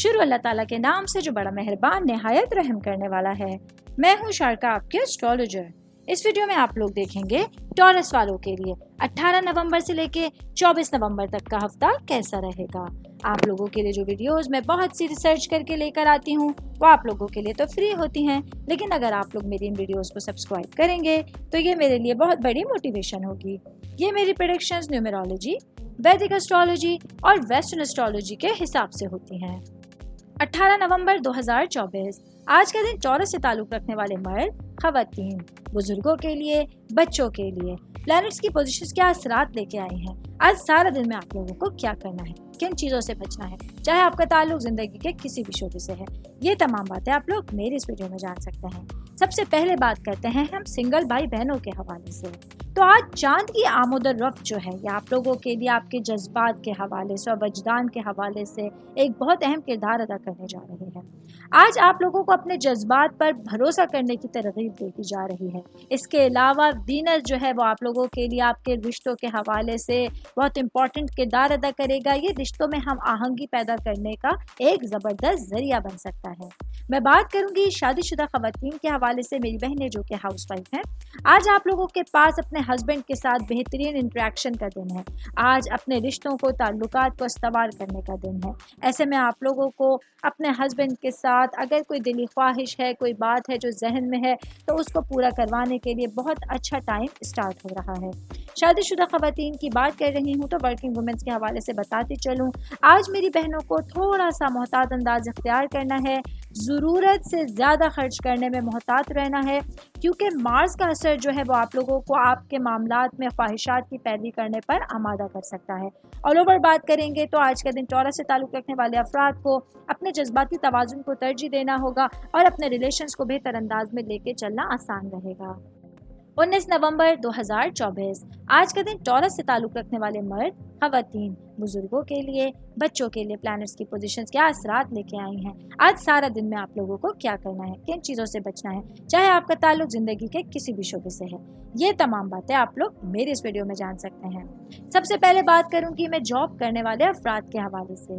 شروع اللہ تعالیٰ کے نام سے جو بڑا مہربان نہایت رحم کرنے والا ہے۔ میں ہوں شارکا، آپ کے اسٹرالوجر۔ اس ویڈیو میں آپ لوگ دیکھیں گے ٹورس والوں کے لیے 18 نومبر سے لے کے 24 نومبر تک کا ہفتہ کیسا رہے گا۔ آپ لوگوں کے لیے جو ویڈیوز میں بہت سی ریسرچ کر کے لے کر آتی ہوں وہ آپ لوگوں کے لیے تو فری ہوتی ہیں، لیکن اگر آپ لوگ میری ان ویڈیوز کو سبسکرائب کریں گے تو یہ میرے لیے بہت بڑی موٹیویشن ہوگی۔ یہ میری پریڈکشنز نیومرولوجی، ویدک اسٹرالوجی اور ویسٹرن اسٹرالوجی کے حساب سے ہوتی ہیں۔ 18 نومبر 2024 آج کا دن ٹورس سے تعلق رکھنے والے مرد، خواتین، بزرگوں کے لیے، بچوں کے لیے پلانٹس کی پوزیشنز کیا اثرات لے کے آئی ہیں۔ آج سارا دن میں آپ لوگوں کو کیا کرنا ہے، کن چیزوں سے بچنا ہے، چاہے آپ کا تعلق زندگی کے کسی بھی شعبے سے ہے، یہ تمام باتیں آپ لوگ میری اس ویڈیو میں جان سکتے ہیں۔ سب سے پہلے بات کرتے ہیں ہم سنگل بھائی بہنوں کے حوالے سے۔ تو آج چاند کی آمد و رفت جو ہے یہ آپ لوگوں کے لیے آپ کے جذبات کے حوالے سے اور وجدان کے حوالے سے ایک بہت اہم کردار ادا کرنے جا رہی ہے۔ آج آپ لوگوں کو اپنے جذبات پر بھروسہ کرنے کی ترغیب دیتی جا رہی ہے۔ اس کے علاوہ وینس جو ہے وہ آپ لوگوں کے لیے آپ کے رشتوں کے حوالے سے بہت امپورٹنٹ کردار ادا کرے گا۔ یہ رشتوں میں ہم آہنگی پیدا کرنے کا ایک زبردست ذریعہ بن سکتا ہے۔ میں بات کروں گی شادی شدہ خواتین کے حوالے سے، میری بہنیں جو کہ ہاؤس وائف ہیں۔ آج آپ لوگوں کے پاس اپنے ہسبینڈ کے ساتھ بہترین انٹریکشن کا دن ہے۔ آج اپنے رشتوں کو، تعلقات کو استوار کرنے کا دن ہے۔ ایسے میں آپ لوگوں کو اپنے ہسبینڈ کے ساتھ اگر کوئی دلی خواہش ہے، کوئی بات ہے جو ذہن میں ہے تو اس کو پورا کروانے کے لیے بہت اچھا ٹائم اسٹارٹ ہو رہا ہے۔ شادی شدہ خواتین کی بات کر رہی ہوں تو ورکنگ وومنس کے حوالے سے بتاتی چلوں، آج میری بہنوں کو تھوڑا سا محتاط انداز اختیار کرنا ہے، ضرورت سے زیادہ خرچ کرنے میں محتاط رہنا ہے، کیونکہ مارس کا اثر جو ہے وہ آپ لوگوں کو آپ کے معاملات میں خواہشات کی پیروی کرنے پر آمادہ کر سکتا ہے۔ آل اوور بات کریں گے تو آج کا دن ٹورس سے تعلق رکھنے والے افراد کو اپنے جذباتی توازن کو ترجیح دینا ہوگا اور اپنے ریلیشنز کو بہتر انداز میں لے کے چلنا آسان رہے گا۔ 19 نومبر 2024 آج کا دن ٹورس سے تعلق رکھنے والے مرد، خواتین، بزرگوں کے لیے، بچوں کے لیے پلانٹس کی پوزیشنز کیا اثرات لے کے آئی ہیں۔ آج سارا دن میں آپ لوگوں کو کیا کرنا ہے، کن چیزوں سے بچنا ہے، چاہے آپ کا تعلق زندگی کے کسی بھی شعبے سے ہے، یہ تمام باتیں آپ لوگ میری اس ویڈیو میں جان سکتے ہیں۔ سب سے پہلے بات کروں گی میں جاب کرنے والے افراد کے حوالے سے۔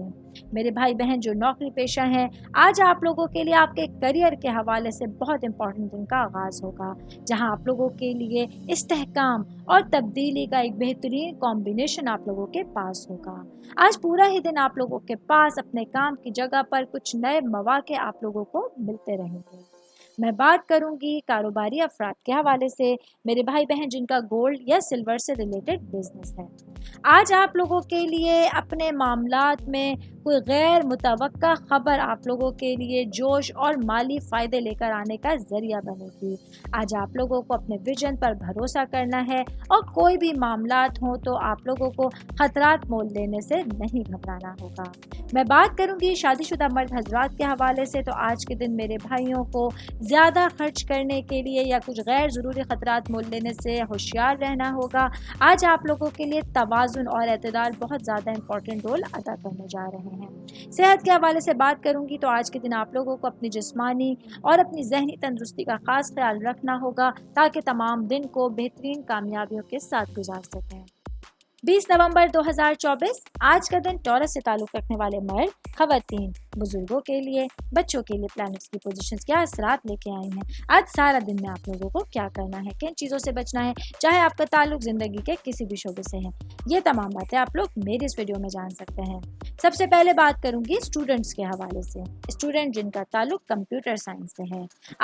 میرے بھائی بہن جو نوکری پیشہ ہیں، آج آپ لوگوں کے لیے آپ کے کریئر کے حوالے سے بہت امپورٹنٹ دن کا آغاز ہوگا، جہاں آپ لوگوں کے لیے استحکام اور تبدیلی کا ایک بہترین کمبینیشن آپ لوگوں کے پاس ہوگا۔ آج پورا ہی دن آپ لوگوں کے پاس اپنے کام کی جگہ پر کچھ نئے مواقع آپ لوگوں کو ملتے رہیں گے۔ میں بات کروں گی کاروباری افراد کے حوالے سے، میرے بھائی بہن جن کا گولڈ یا سلور سے ریلیٹڈ بزنس ہے۔ آج آپ لوگوں کے لیے اپنے معاملات میں کوئی غیر متوقع خبر آپ لوگوں کے لیے جوش اور مالی فائدے لے کر آنے کا ذریعہ بنے گی۔ آج آپ لوگوں کو اپنے ویژن پر بھروسہ کرنا ہے اور کوئی بھی معاملات ہوں تو آپ لوگوں کو خطرات مول لینے سے نہیں گھبرانا ہوگا۔ میں بات کروں گی شادی شدہ مرد حضرات کے حوالے سے، تو آج کے دن میرے بھائیوں کو زیادہ خرچ کرنے کے لیے یا کچھ غیر ضروری خطرات مول لینے سے ہوشیار رہنا ہوگا۔ آج آپ لوگوں کے لیے توازن اور اعتدال بہت زیادہ امپورٹنٹ رول ادا کرنے جا رہے ہیں۔ صحت کے حوالے سے بات کروں گی تو آج کے دن آپ لوگوں کو اپنی جسمانی اور اپنی ذہنی تندرستی کا خاص خیال رکھنا ہوگا تاکہ تمام دن کو بہترین کامیابیوں کے ساتھ گزار سکیں۔ 20 نومبر 2024 آج کا دن ٹورس سے تعلق رکھنے والے مرد، خواتین، بزرگوں کے لیے، بچوں کے لیے پلانٹس کی پوزیشنز کیا اثرات لے کے آئی ہیں۔ آج سارا دن میں آپ لوگوں کو کیا کرنا ہے، کن چیزوں سے بچنا ہے، چاہے آپ کا تعلق زندگی کے کسی بھی شعبے سے ہے، یہ تمام باتیں آپ لوگ میری اس ویڈیو میں جان سکتے ہیں۔ سب سے پہلے بات کروں گی اسٹوڈنٹس کے حوالے سے، اسٹوڈنٹ جن کا تعلق کمپیوٹر سائنس سے ہے۔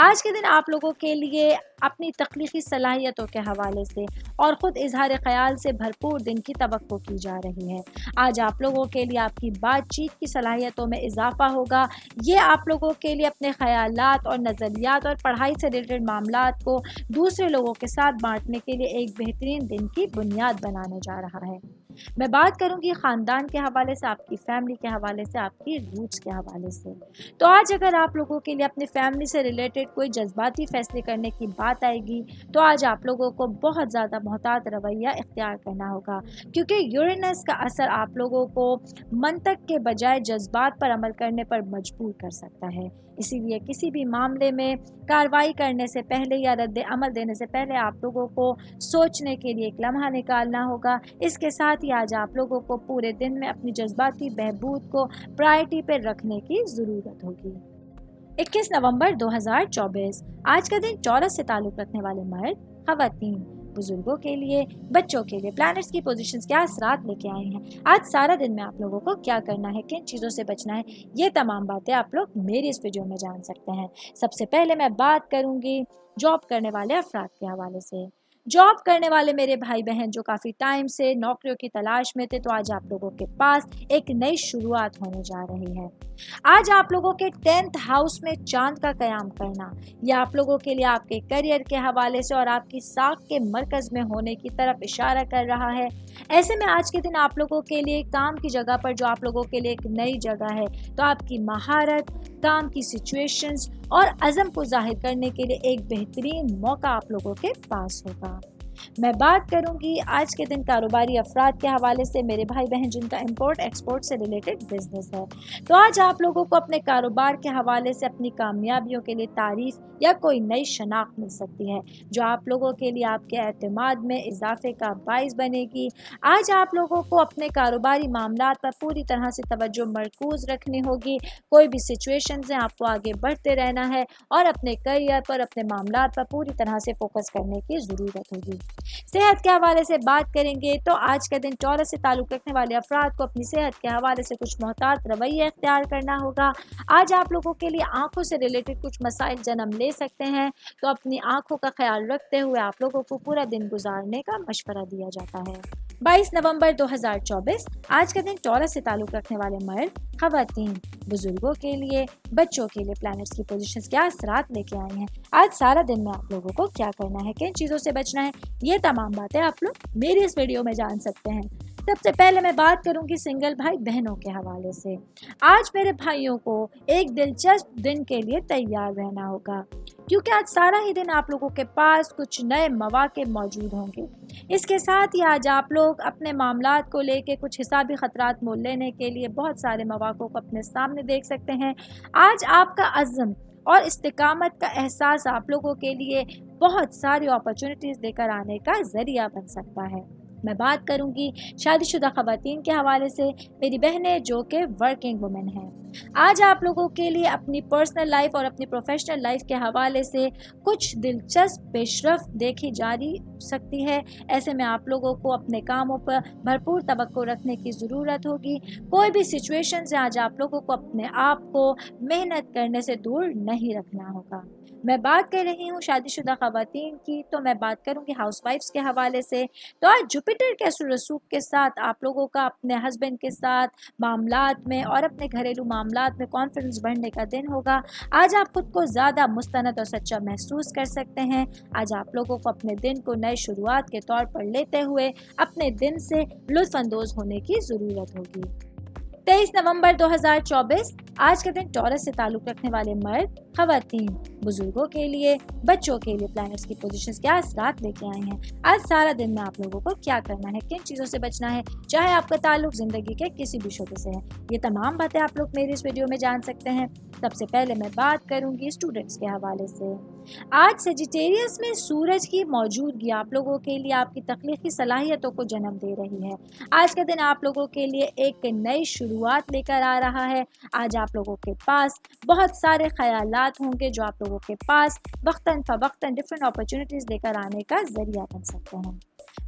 آج کے دن آپ لوگوں کے لیے اپنی تخلیقی صلاحیتوں کے حوالے سے اور خود اظہار خیال سے بھرپور دن کی توقع کی جا رہی ہے۔ آج آپ لوگوں کے لیے آپ کی بات چیت کی صلاحیتوں میں اضافہ ہوگا۔ یہ آپ لوگوں کے لیے اپنے خیالات اور نظریات اور پڑھائی سے ریلیٹڈ معاملات کو دوسرے لوگوں کے ساتھ بانٹنے کے لیے ایک بہترین دن کی بنیاد بنانے جا رہا ہے۔ میں بات کروں گی خاندان کے حوالے سے، آپ کی فیملی کے حوالے سے، آپ کی روٹس کے حوالے سے۔ تو آج اگر آپ لوگوں کے لیے اپنی فیملی سے ریلیٹڈ کوئی جذباتی فیصلے کرنے کی بات آئے گی تو آج آپ لوگوں کو بہت زیادہ محتاط رویہ اختیار کرنا ہوگا، کیونکہ یورینس کا اثر آپ لوگوں کو منطق کے بجائے جذبات پر عمل کرنے پر مجبور کر سکتا ہے۔ इसी लिए किसी भी मामले में कार्रवाई करने से पहले या रद्द अमल देने से पहले आप लोगों को सोचने के लिए एक लम्हा निकालना होगा। इसके साथ ही आज आप लोगों को पूरे दिन में अपनी जज्बाती बहबूद को प्रायोरिटी पर रखने की ज़रूरत होगी। 21 नवंबर 2024 आज का दिन चौरस से ताल्लुक़ रखने वाले मर्द, ख़वातीन, बुजुर्गों के लिए, बच्चों के लिए प्लैनेट्स की पोजीशंस क्या असरात लेके आए हैं। आज सारा दिन में आप लोगों को क्या करना है, किन चीज़ों से बचना है, ये तमाम बातें आप लोग मेरी इस वीडियो में जान सकते हैं। सबसे पहले मैं बात करूंगी जॉब करने वाले अफराद के हवाले से। जॉब करने वाले मेरे भाई बहन जो काफ़ी टाइम से नौकरियों की तलाश में थे, तो आज आप लोगों के पास एक नई शुरुआत होने जा रही है। आज आप लोगों के 10th हाउस में चांद का कयाम करना, यह आप लोगों के लिए आपके करियर के हवाले से और आपकी साख के मरकज़ में होने की तरफ इशारा कर रहा है। ऐसे में आज के दिन आप लोगों के लिए काम की जगह पर जो आप लोगों के लिए एक नई जगह है, तो आपकी महारत, काम की सिचुएशंस और अज़म को जाहिर करने के लिए एक बेहतरीन मौका आप लोगों के पास होगा। मैं बात करूंगी आज के दिन कारोबारी अफराद के हवाले से, मेरे भाई बहन जिनका इंपोर्ट एक्सपोर्ट से रिलेटेड बिजनेस है। तो आज आप लोगों को अपने कारोबार के हवाले से अपनी कामयाबियों के लिए तारीफ या कोई नई शनाख्त मिल सकती है, जो आप लोगों के लिए आपके एतमाद में इजाफे का बाइस बनेगी। आज आप लोगों को अपने कारोबारी मामलात पर पूरी तरह से तवज्जो मरकूज रखनी होगी। कोई भी सिचुएशन से आपको आगे बढ़ते रहना है और अपने करियर पर, अपने मामलात पर पूरी तरह से फोकस करने की ज़रूरत होगी। सेहत के हवाले से बात करेंगे तो आज का दिन टॉरस से ताल्लुक़ रखने वाले अफराद को अपनी सेहत के हवाले से कुछ मोहतात रवैया इख्तियार करना होगा। आज आप लोगों के लिए आंखों से रिलेटेड कुछ मसाइल जन्म ले सकते हैं, तो अपनी आंखों का ख्याल रखते हुए आप लोगों को पूरा दिन गुजारने का मशवरा दिया जाता है। 22 नवंबर 2024 आज का दिन टॉरस से ताल्लुक़ रखने वाले मर्द, ख़वातीन, बुजुर्गों के लिए, बच्चों के लिए प्लैनेट्स की पोजीशंस क्या असरात लेके आए हैं। आज सारा दिन में आप लोगों को क्या करना है, किन चीज़ों से बचना है, ये तमाम बातें आप लोग मेरी इस वीडियो में जान सकते हैं। सबसे पहले मैं बात करूंगी सिंगल भाई बहनों के हवाले से। आज मेरे भाइयों को एक दिलचस्प दिन के लिए तैयार रहना होगा, क्योंकि आज सारा ही दिन आप लोगों के पास कुछ नए मौके मौजूद होंगे। इसके साथ ही आज आप लोग अपने मामलात को लेके कुछ हिसाबी खतरात मोल लेने के लिए बहुत सारे मौक़ों को अपने सामने देख सकते हैं। आज आपका अज़्म और इस्तिकामत का एहसास आप लोगों के लिए बहुत सारी अपॉर्चुनिटीज़ लेकर आने का ज़रिया बन सकता है। मैं बात करूंगी शादीशुदा ख़वातीन के हवाले से, मेरी बहनें जो कि वर्किंग वुमेन हैं। आज आप लोगों के लिए अपनी पर्सनल लाइफ और अपनी प्रोफेशनल लाइफ के हवाले से कुछ दिलचस्प पेशरफ्त देखी जा सकती है। ऐसे में आप लोगों को अपने कामों पर भरपूर तवक्को रखने की ज़रूरत होगी। कोई भी सिचुएशन से आज आप लोगों को अपने आप को मेहनत करने से दूर नहीं रखना होगा। मैं बात कर रही हूँ शादीशुदा ख़वातीन की, तो मैं बात करूँगी हाउसवाइफ्स के हवाले से। तो आज जुपिटर के असर रसूख के साथ आप लोगों का अपने हस्बैंड के साथ मामलात में और अपने घरेलू मामलात में कॉन्फिडेंस बढ़ने का दिन होगा। आज आप खुद को ज़्यादा मुस्तनद और सच्चा महसूस कर सकते हैं। आज आप लोगों को अपने दिन को नई शुरुआत के तौर पर लेते हुए अपने दिन से लुत्फ़अंदोज़ होने की ज़रूरत होगी। 23 नवंबर 2024 आज के दिन टॉरस से ताल्लुक़ रखने वाले मर्द, ख़वातीन, बुजुर्गों के लिए, बच्चों के लिए प्लैनेट्स की पोजीशंस क्या असरात लेके आए हैं। आज सारा दिन में आप लोगों को क्या करना है, किन चीज़ों से बचना है, चाहे आपका ताल्लुक़ ज़िंदगी के किसी भी शोबे से है, ये तमाम बातें आप लोग मेरी इस वीडियो में जान सकते हैं। सबसे पहले मैं बात करूँगी स्टूडेंट्स के हवाले से। आज सेजिटेरियस में सूरज की मौजूदगी आप लोगों के लिए आपकी तख्लीकी सलाहियतों को जन्म दे रही है। आज का दिन आप लोगों के लिए एक नई शुरुआत लेकर आ रहा है। आज आप लोगों के पास बहुत सारे ख़यालात होंगे जो आप लोगों के पास वक्तन फ़वक्तन डिफरेंट अपॉर्चुनिटीज़ लेकर आने का ज़रिया बन सकते हैं।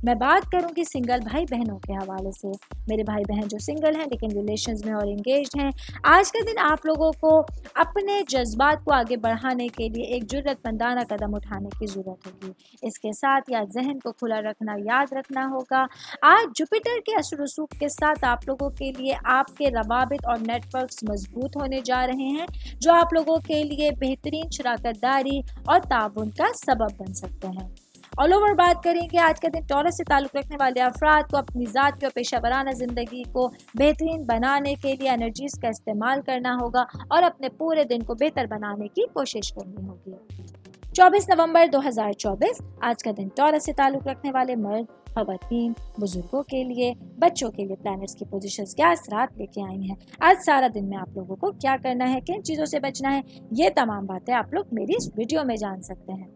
मैं बात करूंगी सिंगल भाई बहनों के हवाले से। मेरे भाई बहन जो सिंगल हैं लेकिन रिलेशंस में और एंगेज्ड हैं, आज के दिन आप लोगों को अपने जज्बात को आगे बढ़ाने के लिए एक जुर्रतमंदाना कदम उठाने की ज़रूरत होगी। इसके साथ या जहन को खुला रखना याद रखना होगा। आज जुपिटर के असर रसूख के साथ आप लोगों के लिए आपके रवाबित और नेटवर्क्स मजबूत होने जा रहे हैं, जो आप लोगों के लिए बेहतरीन शराकतदारी और ताउन का सबब बन सकते हैं। ऑल ओवर बात करेंगे आज के दिन टॉरस से ताल्लुक़ रखने वाले अफराद को अपनी ज़ात और पेशा वराना ज़िंदगी को बेहतरीन बनाने के लिए एनर्जीज़ का इस्तेमाल करना होगा और अपने पूरे दिन को बेहतर बनाने की कोशिश करनी होगी। 24 नवंबर 2024 आज का दिन टॉरस से ताल्लुक़ रखने वाले मर्द, खवातीन, बुजुर्गों के लिए, बच्चों के लिए प्लैनेट्स की पोजीशंस क्या असरात लेके आई हैं, आज सारा दिन में आप लोगों को क्या करना है, किन चीज़ों से बचना है, ये तमाम बातें आप लोग मेरी इस वीडियो में जान सकते हैं।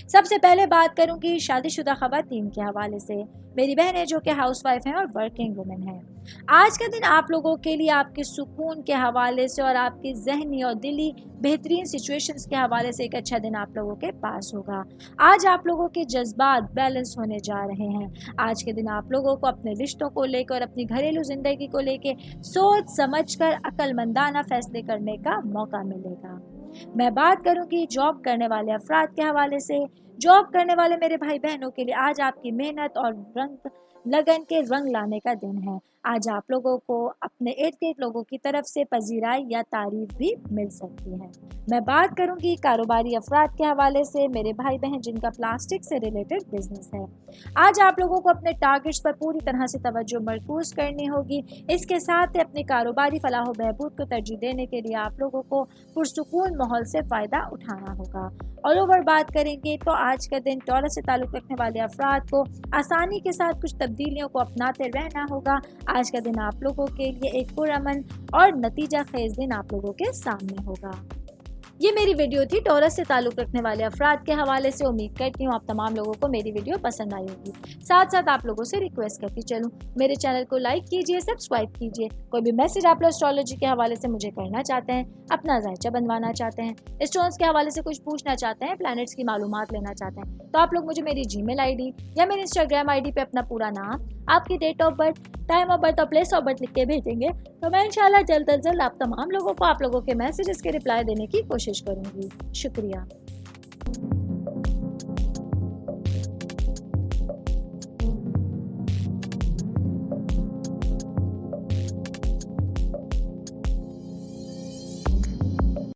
सबसे पहले बात करूंगी शादीशुदा खवातीन के हवाले से, मेरी बहनें जो कि हाउसवाइफ हैं और वर्किंग वुमेन हैं। आज का दिन आप लोगों के लिए आपके सुकून के हवाले से और आपकी जहनी और दिली बेहतरीन सिचुएशंस के हवाले से एक अच्छा दिन आप लोगों के पास होगा। आज आप लोगों के जज्बात बैलेंस होने जा रहे हैं। आज के दिन आप लोगों को अपने रिश्तों को लेकर और अपनी घरेलू जिंदगी को लेकर सोच समझकर अक्लमंदाना फैसले करने का मौका मिलेगा। मैं बात करूंगी जॉब करने वाले अफराद के हवाले से। जॉब करने वाले मेरे भाई बहनों के लिए आज आपकी मेहनत और लगन के रंग लाने का दिन है। आज आप लोगों को अपने इर्द गिर्द लोगों की तरफ से पजीराई या तारीफ भी मिल सकती है। मैं बात करूंगी कारोबारी अफराद के हवाले से, मेरे भाई बहन जिनका प्लास्टिक से रिलेटेड बिजनेस है। आज आप लोगों को अपने टारगेट्स पर पूरी तरह से तवज्जो मरकूज करनी होगी। इसके साथ ही अपने कारोबारी फलाह बहबूद को तरजीह देने के लिए आप लोगों को पुरसुकून माहौल से फ़ायदा उठाना होगा। ऑल ओवर बात करेंगे तो आज का दिन टॉरस से ताल्लुक़ रखने वाले अफराद को आसानी के साथ कुछ तब्दीलियों को अपनाते रहना होगा। आज का दिन आप लोगों के लिए एक पुरअमन और नतीजा खेज दिन आप लोगों के सामने होगा। ये मेरी वीडियो थी टॉरस से ताल्लुक़ रखने वाले अफराद के हवाले से। उम्मीद करती हूँ आप तमाम लोगों को मेरी वीडियो पसंद आई होगी। साथ साथ आप लोगों से रिक्वेस्ट करती चलूँ, मेरे चैनल को लाइक कीजिए, सब्सक्राइब कीजिए। कोई भी मैसेज आप लोग एस्ट्रोलॉजी के हवाले से मुझे करना चाहते हैं, अपना जायचा बनवाना चाहते हैं, स्टोन्स के हवाले से कुछ पूछना चाहते हैं, प्लैनेट्स की मालूमात लेना चाहते हैं, तो आप लोग मुझे मेरी जीमेल आईडी या मेरी इंस्टाग्राम आईडी पे अपना पूरा नाम, आपकी date of birth, time of birth और प्लेस ऑफ बर्थ लिख के भेजेंगे तो मैं इंशाल्लाह जल्द अज जल्द आप तमाम लोगों को आप लोगों के मैसेजेस के रिप्लाई देने की कोशिश करूँगी। शुक्रिया।